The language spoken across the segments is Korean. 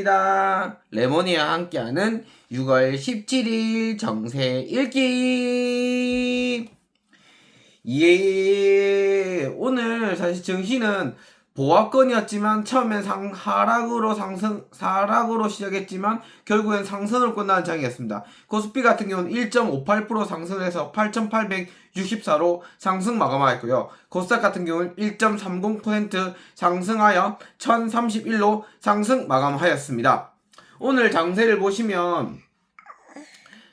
반갑습니다. 레모니와 함께하는 6월 17일 정세 읽기. 예, 오늘 사실 증시는 보합권이었지만 처음엔 하락으로 시작했지만 결국엔 상승으로 끝나는 장이었습니다. 코스피 같은 경우는 1.58% 상승해서 8,864로 상승 마감하였고요. 코스닥 같은 경우는 1.30% 상승하여 1,031로 상승 마감하였습니다. 오늘 장세를 보시면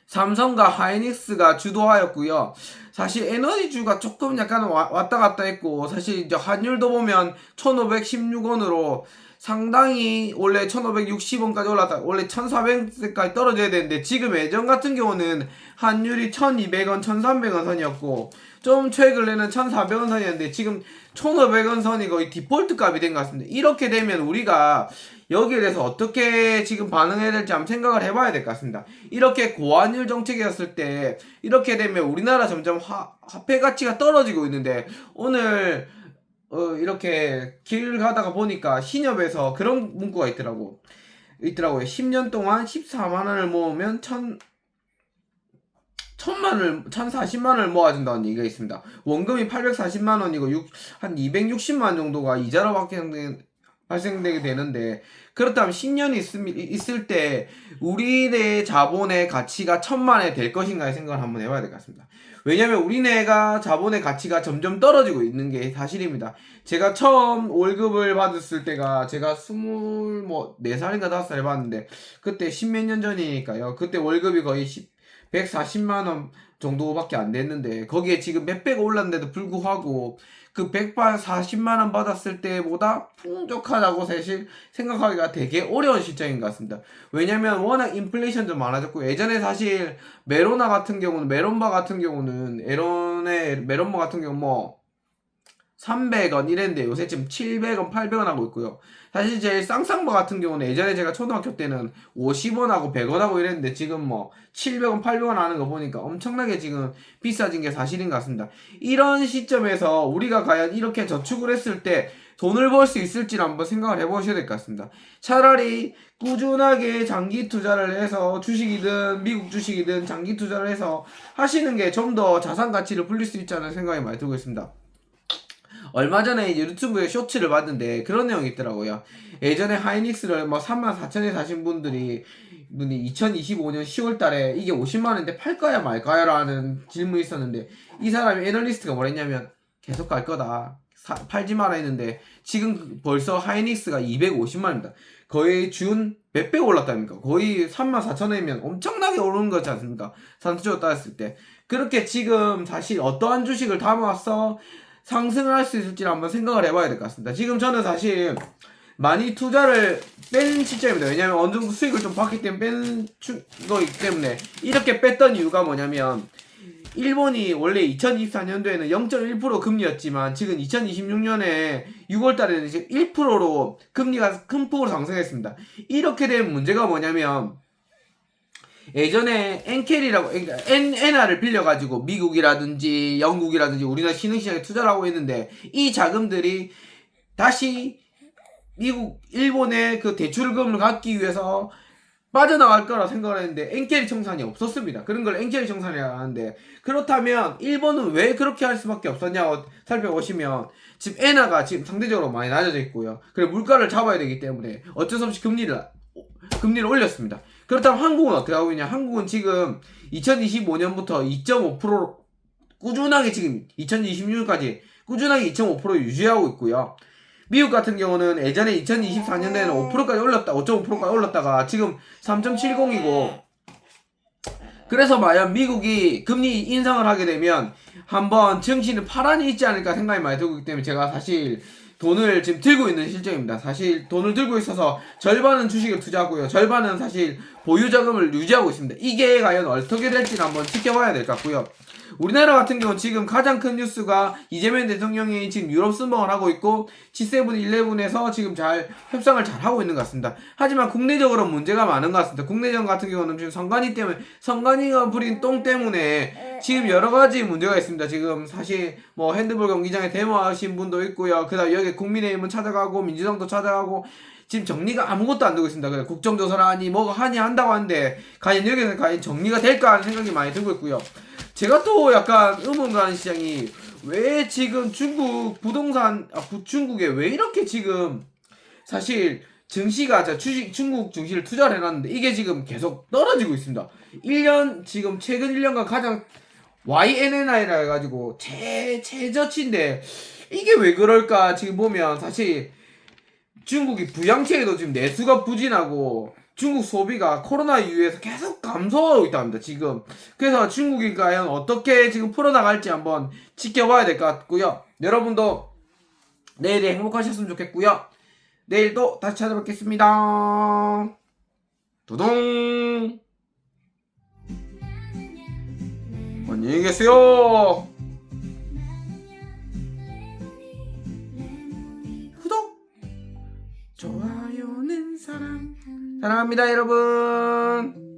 삼성과 하이닉스가 주도하였고요. 사실 에너지주가 조금 약간 왔다 갔다 했고, 사실 이제 환율도 보면 1,516원으로 상당히 원래 1,560원까지 올랐다, 원래 1,400원까지 떨어져야 되는데, 지금 예전 같은 경우는 환율이 1,200원, 1,300원 선이었고, 좀 최근에는 1,400원 선이었는데, 지금 1,500원 선이 거의 디폴트 값이 된 것 같습니다. 이렇게 되면 우리가 여기에 대해서 어떻게 지금 반응해야 될지 한번 생각을 해봐야 될 것 같습니다. 이렇게 고환율 정책이었을 때 이렇게 되면 우리나라 점점 화폐 가치가 떨어지고 있는데, 오늘 이렇게 길 가다가 보니까 신협에서 그런 문구가 있더라고요. 10년 동안 14만원을 모으면 1,040만원을 모아준다는 얘기가 있습니다. 원금이 840만원이고 한 260만 정도가 이자로 발생되게 되는데, 그렇다면 10년이 있을 때 우리네 자본의 가치가 1,000만원이 될 것인가의 생각을 한번 해봐야 될 것 같습니다. 왜냐면 우리네가 자본의 가치가 점점 떨어지고 있는 게 사실입니다. 제가 처음 월급을 받았을 때가 제가 24살인가 5살 해봤는데, 그때 10몇 년 전이니까요. 그때 월급이 거의 140만원 정도밖에 안 됐는데, 거기에 지금 몇배가 올랐는데도 불구하고 그 140만원 받았을 때보다 풍족하다고 사실 생각하기가 되게 어려운 실정인 것 같습니다. 왜냐면 워낙 인플레이션도 많아졌고, 예전에 사실 메론바 같은 경우는 메론바 같은 경우 뭐 300원 이랬는데 요새 지금 700원, 800원 하고 있고요. 사실 제일 쌍쌍바 같은 경우는 예전에 제가 초등학교 때는 50원하고 100원하고 이랬는데, 지금 뭐 700원, 800원 하는 거 보니까 엄청나게 지금 비싸진 게 사실인 것 같습니다. 이런 시점에서 우리가 과연 이렇게 저축을 했을 때 돈을 벌 수 있을지를 한번 생각을 해보셔야 될 것 같습니다. 차라리 꾸준하게 장기 투자를 해서 주식이든 미국 주식이든 장기 투자를 해서 하시는 게 좀 더 자산 가치를 불릴 수 있지 않은 생각이 많이 들고 있습니다. 얼마 전에 이제 유튜브에 쇼츠를 봤는데 그런 내용이 있더라고요. 예전에 하이닉스를 뭐 34,000에 사신 분이 2025년 10월 달에 이게 50만 원인데 팔까요 말까요? 라는 질문이 있었는데, 이 사람이 애널리스트가 뭐랬냐면 계속 갈 거다. 팔지 마라 했는데, 지금 벌써 하이닉스가 250만 원입니다. 거의 준 몇 배 올랐다니까. 거의 34,000원이면 엄청나게 오르는 거지 않습니까? 산수적으로 따졌을 때. 그렇게 지금 사실 어떠한 주식을 담아서 상승을 할 수 있을지 한번 생각을 해봐야 될 것 같습니다. 지금 저는 사실 많이 투자를 뺀 시점입니다. 왜냐면 어느 정도 수익을 좀 받기 때문에 뺀 거이기 때문에. 이렇게 뺐던 이유가 뭐냐면, 일본이 원래 2024년도에는 0.1% 금리였지만 지금 2026년에 6월달에는 이제 1%로 금리가 큰 폭으로 상승했습니다. 이렇게 된 문제가 뭐냐면, 예전에 엔캐리라고, 그러니까 엔화를 빌려가지고 미국이라든지 영국이라든지 우리나라 신흥시장에 투자를 하고 있는데, 이 자금들이 다시 일본의 그 대출금을 갚기 위해서 빠져나갈 거라 생각을 했는데 엔캐리 청산이 없었습니다. 그런 걸 엔캐리 청산이라고 하는데, 그렇다면 일본은 왜 그렇게 할 수밖에 없었냐고 살펴보시면, 지금 엔화가 지금 상대적으로 많이 낮아져 있고요. 그리고 물가를 잡아야 되기 때문에 어쩔 수 없이 금리를 올렸습니다. 그렇다면 한국은 어떻게 하고 있냐? 한국은 지금 2025년부터 2.5% 꾸준하게 지금 2026년까지 꾸준하게 2.5% 유지하고 있고요. 미국 같은 경우는 예전에 2024년에는 5.5%까지 올랐다가 지금 3.70이고, 그래서 과연 미국이 금리 인상을 하게 되면 한번 증시는 파란이 있지 않을까 생각이 많이 들고 있기 때문에, 제가 사실 돈을 지금 들고 있는 실정입니다. 사실 돈을 들고 있어서 절반은 주식을 투자하고요, 절반은 사실 보유자금을 유지하고 있습니다. 이게 과연 어떻게 될지는 한번 지켜봐야 될 것 같고요. 우리나라 같은 경우는 지금 가장 큰 뉴스가 이재명 대통령이 지금 유럽 순방을 하고 있고 G7-11에서 지금 잘 협상을 잘 하고 있는 것 같습니다. 하지만 국내적으로 문제가 많은 것 같습니다. 국내정 같은 경우는 지금 선관위가 부린 똥 때문에 지금 여러 가지 문제가 있습니다. 지금 사실 뭐 핸드볼 경기장에 데모하신 분도 있고요. 그다음 여기 국민의힘은 찾아가고 민주당도 찾아가고 지금 정리가 아무것도 안 되고 있습니다. 그래서 국정조사라니 뭐가 하니 한다고 하는데 과연 여기서 과연 정리가 될까 하는 생각이 많이 들고 있고요. 제가 또 약간 의문 가는 시장이 왜 지금 중국 부동산 중국에 왜 이렇게 지금 사실 증시가 중국 증시를 투자를 해놨는데 이게 지금 계속 떨어지고 있습니다. 1년 지금 최근 1년간 가장 YNNI라 해가지고 최저치인데 이게 왜 그럴까 지금 보면 사실 중국이 부양책에도 지금 내수가 부진하고 중국 소비가 코로나 이후에서 계속 감소하고 있답니다 지금. 그래서 중국이 과연 어떻게 지금 풀어나갈지 한번 지켜봐야 될 것 같고요. 여러분도 내일이 행복하셨으면 좋겠고요. 내일 또 다시 찾아뵙겠습니다. 두둥. 안녕히 계세요. 구독, 좋아요는 사랑합니다, 여러분.